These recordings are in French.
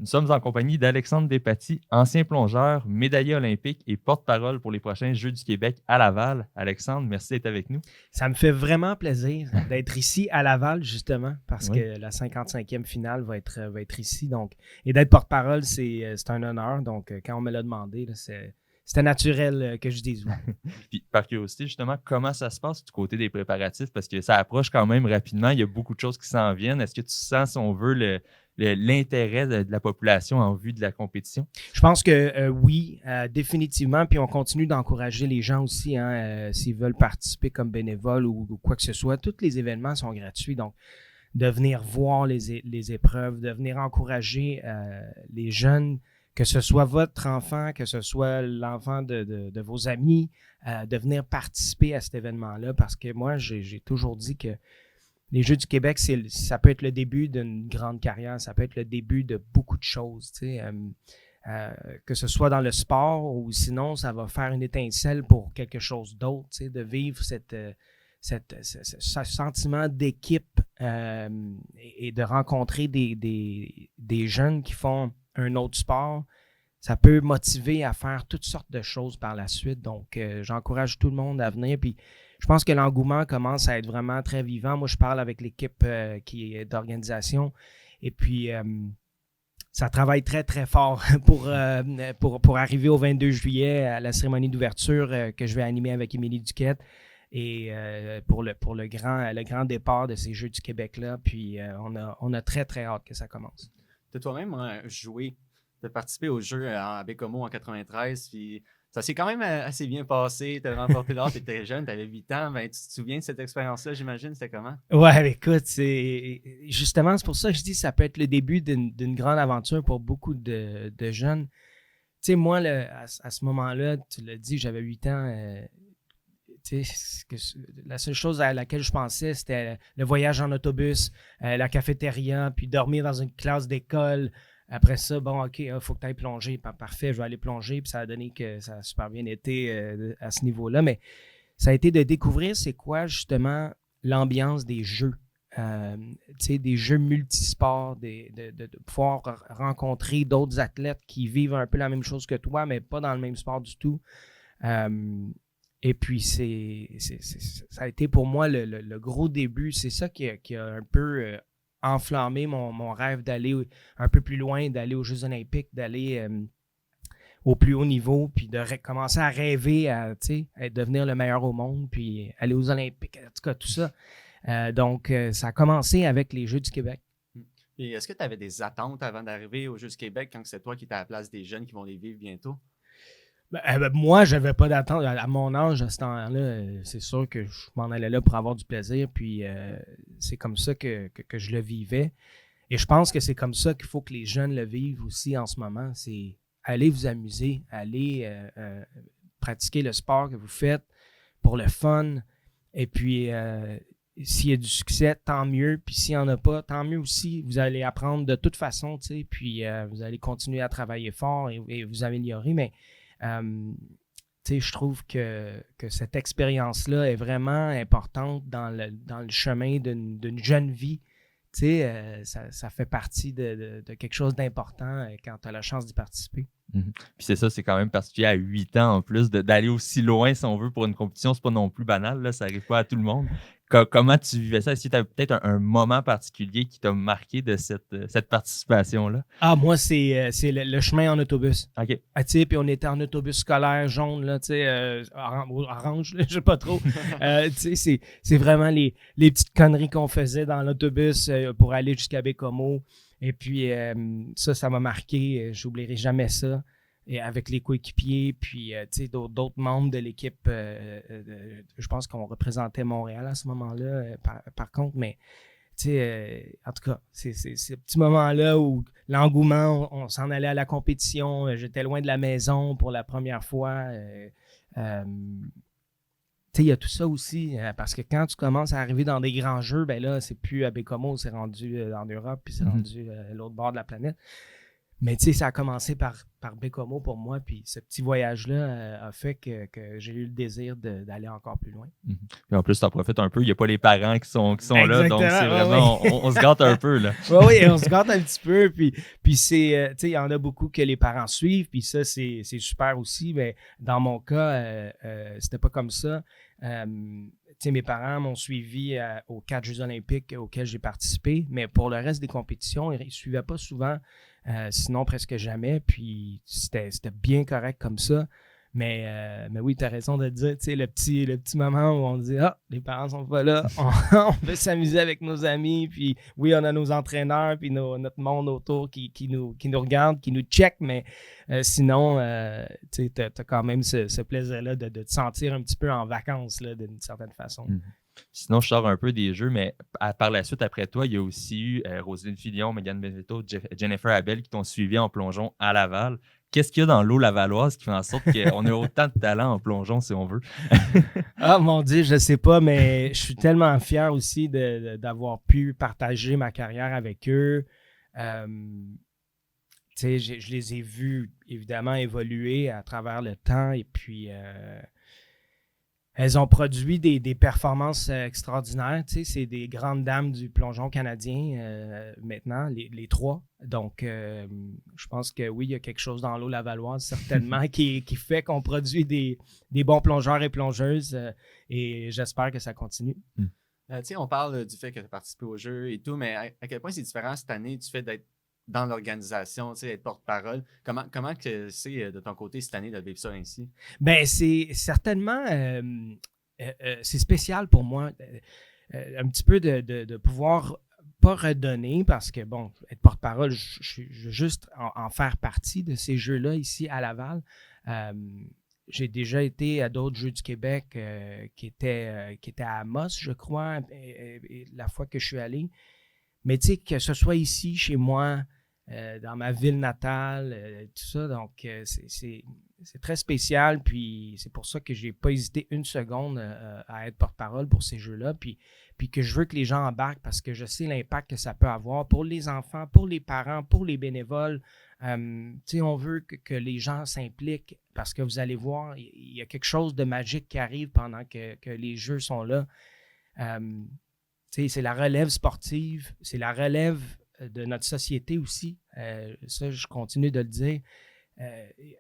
Nous sommes en compagnie d'Alexandre Despatie, ancien plongeur, médaillé olympique et porte-parole pour les prochains Jeux du Québec à Laval. Alexandre, merci d'être avec nous. Ça me fait vraiment plaisir d'être ici à Laval, justement, parce Oui. que la 55e finale va être ici. Donc, et d'être porte-parole, c'est un honneur. Donc, quand on me l'a demandé, là, c'était naturel que je dise oui. Puis, par curiosité, justement, comment ça se passe du côté des préparatifs? Parce que ça approche quand même rapidement. Il y a beaucoup de choses qui s'en viennent. Est-ce que tu sens, si on veut, l'intérêt de la population en vue de la compétition? Je pense que oui, définitivement. Puis on continue d'encourager les gens aussi, s'ils veulent participer comme bénévoles ou quoi que ce soit. Tous les événements sont gratuits. Donc, de venir voir les épreuves, de venir encourager les jeunes, que ce soit votre enfant, que ce soit l'enfant de vos amis, de venir participer à cet événement-là. Parce que moi, j'ai toujours dit que les Jeux du Québec, ça peut être le début d'une grande carrière, ça peut être le début de beaucoup de choses, que ce soit dans le sport ou sinon, ça va faire une étincelle pour quelque chose d'autre, de vivre ce sentiment d'équipe et de rencontrer des jeunes qui font un autre sport. Ça peut motiver à faire toutes sortes de choses par la suite. Donc, j'encourage tout le monde à venir. Puis, je pense que l'engouement commence à être vraiment très vivant. Moi, je parle avec l'équipe qui est d'organisation. Et puis, ça travaille très, très fort pour arriver au 22 juillet à la cérémonie d'ouverture que je vais animer avec Émilie Duquette. Et pour le grand départ de ces Jeux du Québec-là. Puis, on a très, très hâte que ça commence. Tu as toi-même joué, tu as participé aux Jeux à Baie-Comeau en 93, puis ça s'est quand même assez bien passé. Tu as remporté l'or, tu étais jeune, tu avais 8 ans. Ben, tu te souviens de cette expérience-là, j'imagine, c'était comment? Ouais, écoute, justement, c'est pour ça que je dis que ça peut être le début d'une grande aventure pour beaucoup de jeunes. Tu sais, moi, à ce moment-là, tu l'as dit, j'avais 8 ans. La seule chose à laquelle je pensais, c'était le voyage en autobus, la cafétéria, puis dormir dans une classe d'école. Après ça, bon, OK, il faut que tu ailles plonger. Parfait, je vais aller plonger. Puis ça a donné que ça a super bien été à ce niveau-là. Mais ça a été de découvrir c'est quoi, justement, l'ambiance des jeux. Des jeux multisports, de pouvoir rencontrer d'autres athlètes qui vivent un peu la même chose que toi, mais pas dans le même sport du tout. Et puis, ça a été pour moi le gros début. C'est ça qui a un peu enflammé mon rêve d'aller un peu plus loin, d'aller aux Jeux olympiques, d'aller au plus haut niveau, puis de commencer à rêver à devenir le meilleur au monde, puis aller aux Olympiques, en tout cas, tout ça. Donc, ça a commencé avec les Jeux du Québec. Et est-ce que tu avais des attentes avant d'arriver aux Jeux du Québec quand c'est toi qui étais à la place des jeunes qui vont les vivre bientôt? Moi, je n'avais pas d'attente. À mon âge, à ce temps-là, c'est sûr que je m'en allais là pour avoir du plaisir. Puis c'est comme ça que je le vivais. Et je pense que c'est comme ça qu'il faut que les jeunes le vivent aussi en ce moment. C'est aller vous amuser, aller pratiquer le sport que vous faites pour le fun. Et puis, s'il y a du succès, tant mieux. Puis s'il n'y en a pas, tant mieux aussi. Vous allez apprendre de toute façon, puis vous allez continuer à travailler fort et vous améliorer. Mais je trouve que cette expérience-là est vraiment importante dans le chemin d'une jeune vie. Ça fait partie de quelque chose d'important quand tu as la chance d'y participer. Puis c'est ça, c'est quand même particulier à 8 ans en plus d'aller aussi loin, si on veut, pour une compétition. C'est pas non plus banal, là, ça n'arrive pas à tout le monde. Comment tu vivais ça? Est-ce que tu as peut-être un moment particulier qui t'a marqué de cette participation-là? Ah, moi, c'est le chemin en autobus. OK. Puis on était en autobus scolaire jaune, là, orange, je sais pas trop. C'est vraiment les petites conneries qu'on faisait dans l'autobus pour aller jusqu'à Baie-Comeau. Et puis, ça m'a marqué. J'oublierai jamais ça. Et avec les coéquipiers, puis d'autres membres de l'équipe. Je pense qu'on représentait Montréal à ce moment-là, par contre, mais en tout cas, c'est ce petit moment-là où l'engouement, on s'en allait à la compétition, j'étais loin de la maison pour la première fois. Il y a tout ça aussi, parce que quand tu commences à arriver dans des grands jeux, ben là, c'est plus à Baie-Comeau, c'est rendu en Europe, puis c'est rendu à l'autre bord de la planète. Mais tu sais, ça a commencé par Baie-Comeau pour moi, puis ce petit voyage-là a fait que j'ai eu le désir d'aller encore plus loin. Puis en plus, tu en profites un peu. Il n'y a pas les parents qui sont là, donc c'est Exactement, vraiment, on se gâte un peu, là. Oui, on se gâte un petit peu, puis c'est, tu sais, il y en a beaucoup que les parents suivent, puis ça, c'est super aussi, mais dans mon cas, c'était pas comme ça. Tu sais, mes parents m'ont suivi aux 4 Jeux olympiques auxquels j'ai participé, mais pour le reste des compétitions, ils ne suivaient pas souvent, sinon presque jamais, puis c'était bien correct comme ça. Mais oui, tu as raison de dire, tu sais, le petit moment où on dit « Ah, les parents sont pas là, on veut s'amuser avec nos amis, puis oui, on a nos entraîneurs, puis notre monde autour qui nous regarde, qui nous check, mais sinon, tu sais, tu as quand même ce plaisir-là de te sentir un petit peu en vacances, là, d'une certaine façon. Sinon, je sors un peu des jeux, mais par la suite, après toi, il y a aussi eu Roselyne Fillon, Megan Benedetto, Jennifer Abel qui t'ont suivi en plongeon à Laval. Qu'est-ce qu'il y a dans l'eau lavalloise qui fait en sorte qu'on a autant de talent en plongeon, si on veut? Ah mon Dieu, je sais pas, mais je suis tellement fier aussi d'avoir pu partager ma carrière avec eux. Tu sais, je les ai vus évidemment évoluer à travers le temps et puis elles ont produit des performances extraordinaires. Tu sais, c'est des grandes dames du plongeon canadien maintenant, les trois. Donc, je pense que oui, il y a quelque chose dans l'eau lavalloise, certainement, qui fait qu'on produit des bons plongeurs et plongeuses. Et j'espère que ça continue. Tu sais, on parle du fait que tu as participé au jeu et tout, mais à quel point c'est différent cette année du fait d'être dans l'organisation, tu sais, être porte-parole. Comment que c'est de ton côté cette année de vivre ça ainsi? Ben, c'est certainement c'est spécial pour moi un petit peu de pouvoir pas redonner parce que, bon, être porte-parole, je veux juste en faire partie de ces jeux-là ici à Laval. J'ai déjà été à d'autres Jeux du Québec qui étaient à Amos, je crois, la fois que je suis allé. Mais tu sais, que ce soit ici, chez moi, dans ma ville natale, tout ça, donc c'est très spécial. Puis c'est pour ça que je n'ai pas hésité une seconde à être porte-parole pour ces jeux-là. Puis que je veux que les gens embarquent parce que je sais l'impact que ça peut avoir pour les enfants, pour les parents, pour les bénévoles. Tu sais, on veut que les gens s'impliquent parce que vous allez voir, il y a quelque chose de magique qui arrive pendant que les jeux sont là. C'est la relève sportive, c'est la relève de notre société aussi. Ça, je continue de le dire.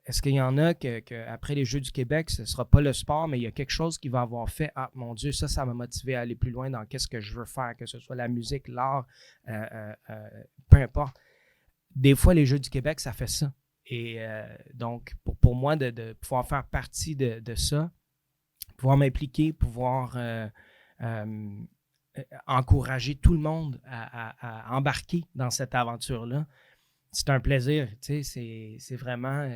Est-ce qu'il y en a qu'après les Jeux du Québec, ce ne sera pas le sport, mais il y a quelque chose qui va avoir fait « Ah, mon Dieu, ça m'a motivé à aller plus loin dans qu'est-ce que je veux faire, que ce soit la musique, l'art, peu importe. » Des fois, les Jeux du Québec, ça fait ça. Et donc, pour moi, de pouvoir faire partie de ça, pouvoir m'impliquer, pouvoir encourager tout le monde à embarquer dans cette aventure-là, c'est un plaisir. Tu sais, c'est vraiment,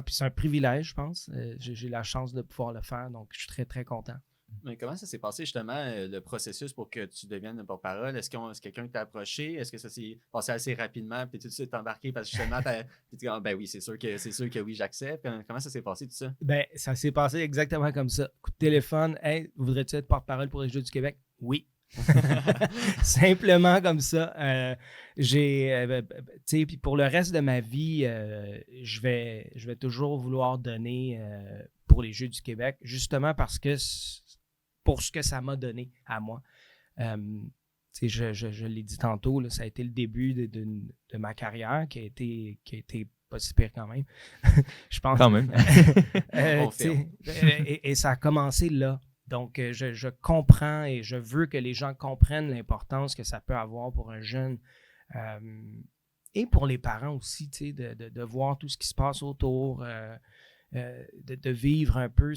puis c'est un privilège, je pense. J'ai la chance de pouvoir le faire, donc je suis très, très content. Mais comment ça s'est passé justement le processus pour que tu deviennes le porte-parole? Est-ce que quelqu'un t'a approché? Est-ce que ça s'est passé assez rapidement? Puis tout de suite embarqué parce que justement, tu dis, ben oui, c'est sûr que oui, j'accepte. Comment ça s'est passé tout ça? Ben, ça s'est passé exactement comme ça. Coup de téléphone, hey, voudrais-tu être porte-parole pour les Jeux du Québec? Oui. Simplement comme ça. Tu sais, puis pour le reste de ma vie, je vais toujours vouloir donner pour les Jeux du Québec, justement parce que pour ce que ça m'a donné à moi. Tu sais, je l'ai dit tantôt, là, ça a été le début de ma carrière qui a été pas si pire quand même. Je pense. Quand même. Et ça a commencé là. Donc, je comprends et je veux que les gens comprennent l'importance que ça peut avoir pour un jeune et pour les parents aussi, tu sais, de voir tout ce qui se passe autour, de vivre un peu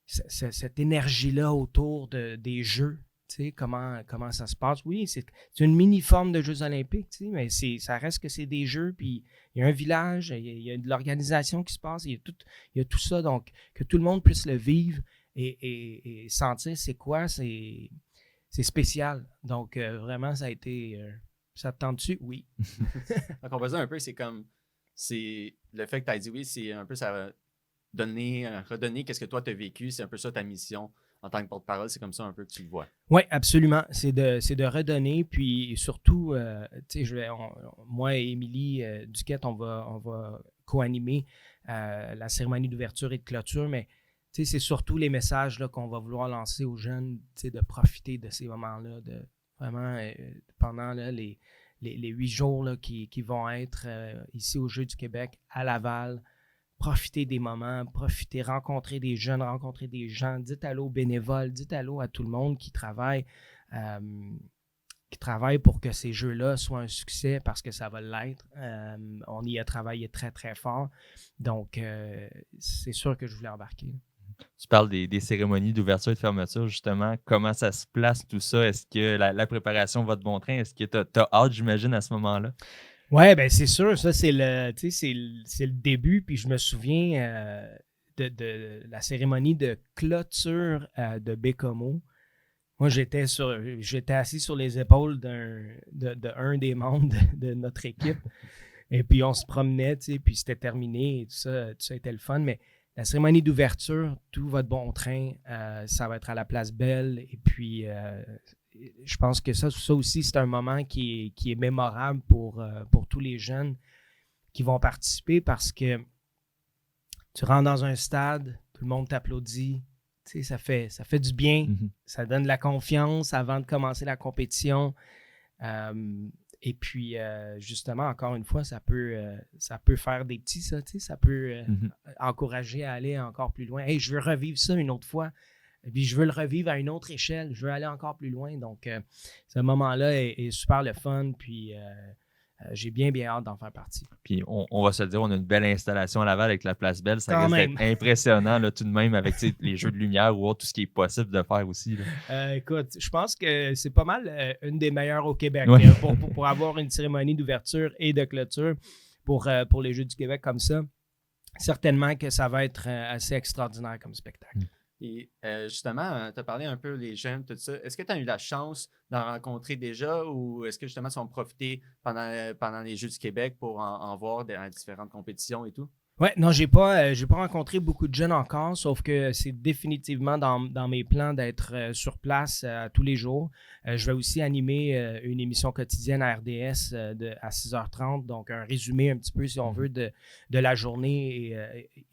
cette énergie-là autour des jeux. Tu sais, comment ça se passe. Oui, c'est une mini-forme de Jeux olympiques, tu sais, mais ça reste que c'est des jeux, puis il y a un village, il y a de l'organisation qui se passe, il y a tout ça, donc que tout le monde puisse le vivre et sentir c'est quoi, c'est spécial. Donc, vraiment, ça a été... ça te tente dessus? Oui. Donc, on va dire un peu, c'est le fait que tu as dit oui, c'est un peu ça va redonner qu'est-ce que toi tu as vécu, c'est un peu ça ta mission en tant que porte-parole, c'est comme ça un peu que tu le vois. Oui, absolument. C'est de redonner, puis surtout, moi et Émilie Duquette, on va co-animer la cérémonie d'ouverture et de clôture, mais c'est surtout les messages là, qu'on va vouloir lancer aux jeunes, de profiter de ces moments-là, de vraiment, pendant là, les 8 jours là, qui vont être ici au Jeux du Québec, à Laval, profiter des moments, rencontrer des jeunes, rencontrer des gens, dites allô aux bénévoles, dites allô à tout le monde qui travaille pour que ces jeux-là soient un succès parce que ça va l'être. On y a travaillé très, très fort. Donc, c'est sûr que je voulais embarquer. Tu parles des cérémonies d'ouverture et de fermeture, justement. Comment ça se place, tout ça? Est-ce que la préparation va de bon train? Est-ce que tu as hâte, j'imagine, à ce moment-là? Oui, bien c'est sûr. Ça, c'est le début. Puis je me souviens de la cérémonie de clôture de Bécomo. Moi, j'étais assis sur les épaules d'un des membres de notre équipe. Et puis, on se promenait, puis c'était terminé. Et tout ça était le fun. Mais la cérémonie d'ouverture, tout va de bon train. Ça va être à la Place Belle. Et puis, je pense que ça aussi, c'est un moment qui est mémorable pour tous les jeunes qui vont participer parce que tu rentres dans un stade, tout le monde t'applaudit. Ça fait du bien. Mm-hmm. Ça donne de la confiance avant de commencer la compétition. Et puis, justement, encore une fois, ça peut faire des petits, ça peut encourager à aller encore plus loin. Hey, je veux revivre ça une autre fois. Puis, je veux le revivre à une autre échelle. Je veux aller encore plus loin. Donc, ce moment-là est super le fun. Puis, j'ai bien hâte d'en faire partie. Puis, on va se le dire, on a une belle installation à Laval avec la Place Belle. Ça Quand risque même. d'être impressionnant, là, tout de même, avec les jeux de lumière ou autre, tout ce qui est possible de faire aussi. Écoute, je pense que c'est pas mal une des meilleures au Québec Ouais. pour avoir une cérémonie d'ouverture et de clôture pour les Jeux du Québec comme ça. Certainement que ça va être assez extraordinaire comme spectacle. Et justement, tu as parlé un peu des jeunes, tout ça. Est-ce que tu as eu la chance d'en rencontrer déjà ou est-ce que justement, tu vas profiter pendant les Jeux du Québec pour en voir dans différentes compétitions et tout? Ouais, non, j'ai pas rencontré beaucoup de jeunes encore, sauf que c'est définitivement dans mes plans d'être sur place tous les jours. Je vais aussi animer une émission quotidienne à RDS à 6h30, donc un résumé un petit peu, si on veut, de la journée.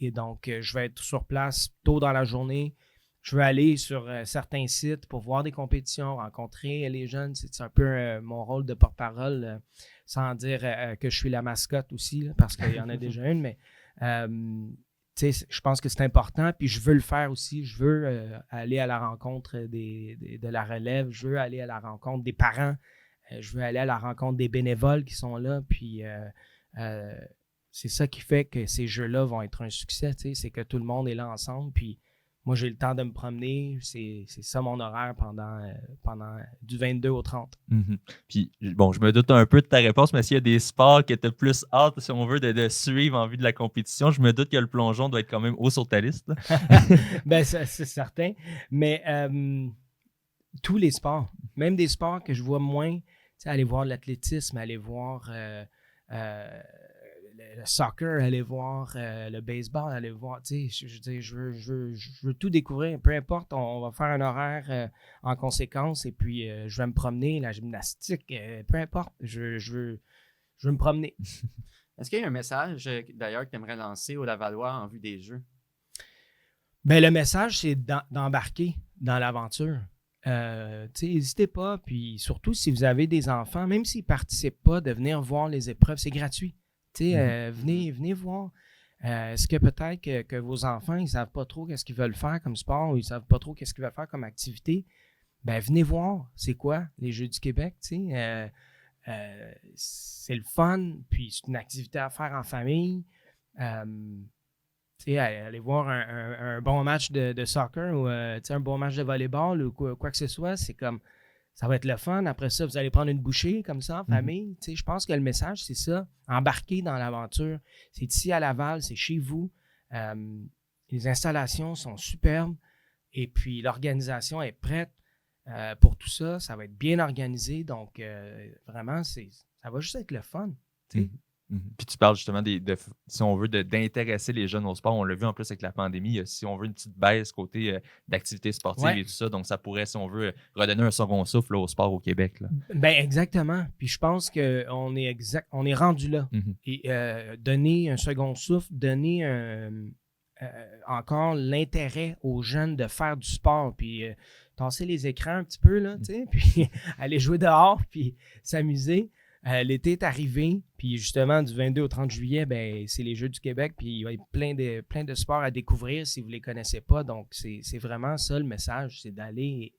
Et donc, je vais être sur place tôt dans la journée. Je veux aller sur certains sites pour voir des compétitions, rencontrer les jeunes. C'est un peu mon rôle de porte-parole, sans dire que je suis la mascotte aussi, là, parce qu'il y en a déjà une, mais je pense que c'est important, puis je veux le faire aussi. Je veux aller à la rencontre de la relève, je veux aller à la rencontre des parents, je veux aller à la rencontre des bénévoles qui sont là, puis c'est ça qui fait que ces jeux-là vont être un succès, c'est que tout le monde est là ensemble, puis moi j'ai le temps de me promener, c'est ça mon horaire pendant du 22 au 30. Mm-hmm. Puis, bon, je me doute un peu de ta réponse, mais s'il y a des sports que tu as plus hâte, si on veut, de suivre en vue de la compétition, je me doute que le plongeon doit être quand même haut sur ta liste. Ben, c'est certain. Mais tous les sports, même des sports que je vois moins, aller voir l'athlétisme, aller voir le soccer, aller voir le baseball, aller voir, je veux tout découvrir, peu importe, on va faire un horaire en conséquence et puis je vais me promener, la gymnastique, peu importe, je veux me promener. Est-ce qu'il y a un message, d'ailleurs, que tu aimerais lancer aux Lavallois en vue des Jeux? Ben, le message, c'est d'embarquer dans l'aventure. N'hésitez pas, puis surtout si vous avez des enfants, même s'ils ne participent pas, de venir voir les épreuves, c'est gratuit. Venez voir. Est-ce que peut-être que vos enfants, ils ne savent pas trop qu'est-ce qu'ils veulent faire comme sport ou ils ne savent pas trop qu'est-ce qu'ils veulent faire comme activité? Ben, venez voir, c'est quoi les Jeux du Québec, c'est le fun, puis c'est une activité à faire en famille. Aller voir un bon match de soccer ou un bon match de volleyball ou quoi que ce soit, c'est comme, ça va être le fun. Après ça, vous allez prendre une bouchée comme ça en famille. Je pense que le message, c'est ça, embarquer dans l'aventure. C'est ici à Laval, c'est chez vous. Les installations sont superbes et puis l'organisation est prête pour tout ça. Ça va être bien organisé, donc vraiment, ça va juste être le fun. Puis tu parles justement si on veut, d'intéresser les jeunes au sport. On l'a vu en plus avec la pandémie. Si on veut une petite baisse côté d'activité sportive Ouais. et tout ça, donc ça pourrait, si on veut, redonner un second souffle là, au sport au Québec. Là. Ben exactement. Puis je pense qu'on est on est rendu là. Et donner un second souffle, donner encore l'intérêt aux jeunes de faire du sport, puis tasser les écrans un petit peu, là, tu sais, puis aller jouer dehors, puis s'amuser. L'été est arrivé, puis justement, du 22 au 30 juillet, ben, c'est les Jeux du Québec, puis il y a plein de sports à découvrir si vous ne les connaissez pas. Donc, c'est vraiment ça le message, c'est d'aller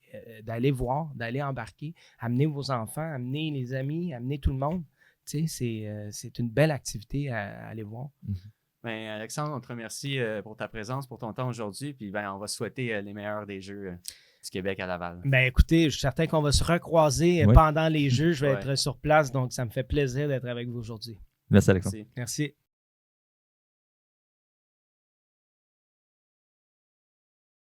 voir, d'aller embarquer, amener vos enfants, amener les amis, amener tout le monde. Tu sais, c'est une belle activité à aller voir. Ben, Alexandre, on te remercie pour ta présence, pour ton temps aujourd'hui, puis ben, on va souhaiter les meilleurs des Jeux du Québec à Laval. Ben écoutez, je suis certain qu'on va se recroiser pendant les Jeux. Je vais être sur place, donc ça me fait plaisir d'être avec vous aujourd'hui. Merci Alexandre. Merci. Merci.